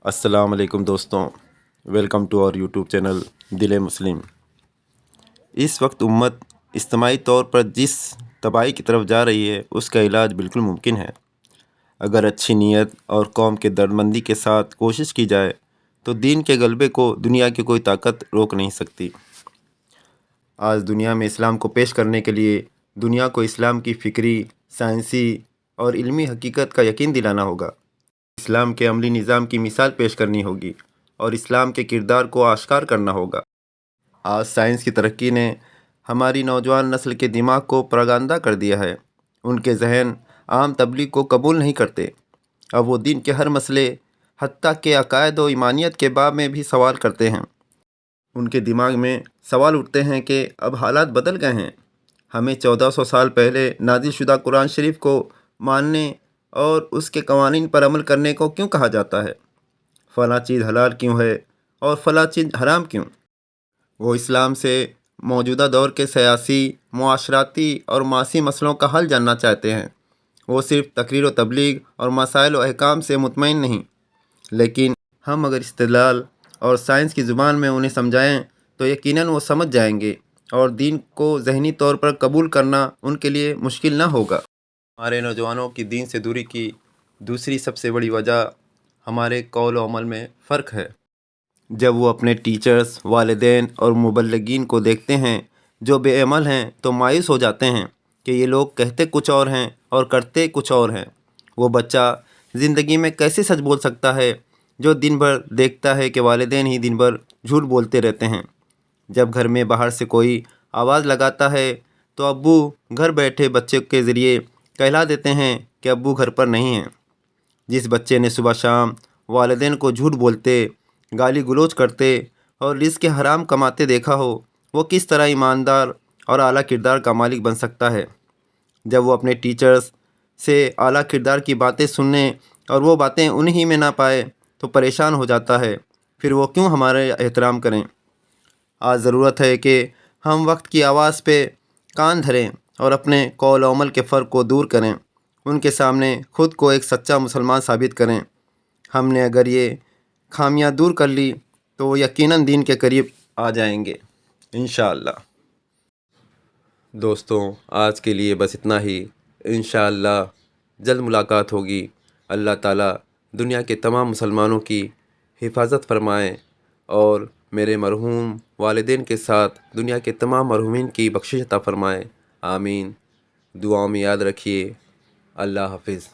السلام علیکم دوستوں، ویلکم ٹو اور یوٹیوب چینل دل مسلم۔ اس وقت امت اجتماعی طور پر جس تباہی کی طرف جا رہی ہے اس کا علاج بالکل ممکن ہے۔ اگر اچھی نیت اور قوم کے دردمندی کے ساتھ کوشش کی جائے تو دین کے غلبے کو دنیا کی کوئی طاقت روک نہیں سکتی۔ آج دنیا میں اسلام کو پیش کرنے کے لیے دنیا کو اسلام کی فکری، سائنسی اور علمی حقیقت کا یقین دلانا ہوگا۔ اسلام کے عملی نظام کی مثال پیش کرنی ہوگی اور اسلام کے کردار کو آشکار کرنا ہوگا۔ آج سائنس کی ترقی نے ہماری نوجوان نسل کے دماغ کو پراگندہ کر دیا ہے۔ ان کے ذہن عام تبلیغ کو قبول نہیں کرتے۔ اب وہ دین کے ہر مسئلے، حتیٰ کہ عقائد و ایمانیت کے باب میں بھی سوال کرتے ہیں۔ ان کے دماغ میں سوال اٹھتے ہیں کہ اب حالات بدل گئے ہیں، ہمیں 1400 سال پہلے نازل شدہ قرآن شریف کو ماننے اور اس کے قوانین پر عمل کرنے کو کیوں کہا جاتا ہے؟ فلاں چیز حلال کیوں ہے اور فلاں چیز حرام کیوں؟ وہ اسلام سے موجودہ دور کے سیاسی، معاشرتی اور معاشی مسئلوں کا حل جاننا چاہتے ہیں۔ وہ صرف تقریر و تبلیغ اور مسائل و احکام سے مطمئن نہیں، لیکن ہم اگر استدلال اور سائنس کی زبان میں انہیں سمجھائیں تو یقیناً وہ سمجھ جائیں گے اور دین کو ذہنی طور پر قبول کرنا ان کے لیے مشکل نہ ہوگا۔ ہمارے نوجوانوں کی دین سے دوری کی دوسری سب سے بڑی وجہ ہمارے قول و عمل میں فرق ہے۔ جب وہ اپنے ٹیچرز، والدین اور مبلغین کو دیکھتے ہیں جو بے عمل ہیں تو مایوس ہو جاتے ہیں کہ یہ لوگ کہتے کچھ اور ہیں اور کرتے کچھ اور ہیں۔ وہ بچہ زندگی میں کیسے سچ بول سکتا ہے جو دن بھر دیکھتا ہے کہ والدین ہی دن بھر جھوٹ بولتے رہتے ہیں؟ جب گھر میں باہر سے کوئی آواز لگاتا ہے تو ابو گھر بیٹھے بچے کے ذریعے کہلا دیتے ہیں کہ ابو گھر پر نہیں ہیں۔ جس بچے نے صبح شام والدین کو جھوٹ بولتے، گالی گلوچ کرتے اور رزق حرام کماتے دیکھا ہو، وہ کس طرح ایماندار اور اعلیٰ کردار کا مالک بن سکتا ہے؟ جب وہ اپنے ٹیچرز سے اعلیٰ کردار کی باتیں سننے اور وہ باتیں انہی میں نہ پائے تو پریشان ہو جاتا ہے، پھر وہ کیوں ہمارے احترام کریں؟ آج ضرورت ہے کہ ہم وقت کی آواز پہ کان دھریں اور اپنے قول و عمل کے فرق کو دور کریں، ان کے سامنے خود کو ایک سچا مسلمان ثابت کریں۔ ہم نے اگر یہ خامیاں دور کر لی تو وہ یقیناً دین کے قریب آ جائیں گے انشاءاللہ۔ دوستوں، آج کے لیے بس اتنا ہی۔ انشاءاللہ جلد ملاقات ہوگی۔ اللہ تعالیٰ دنیا کے تمام مسلمانوں کی حفاظت فرمائیں اور میرے مرحوم والدین کے ساتھ دنیا کے تمام مرحومین کی بخشش عطا فرمائیں۔ آمین۔ دعاؤں میں یاد رکھیے۔ اللہ حافظ۔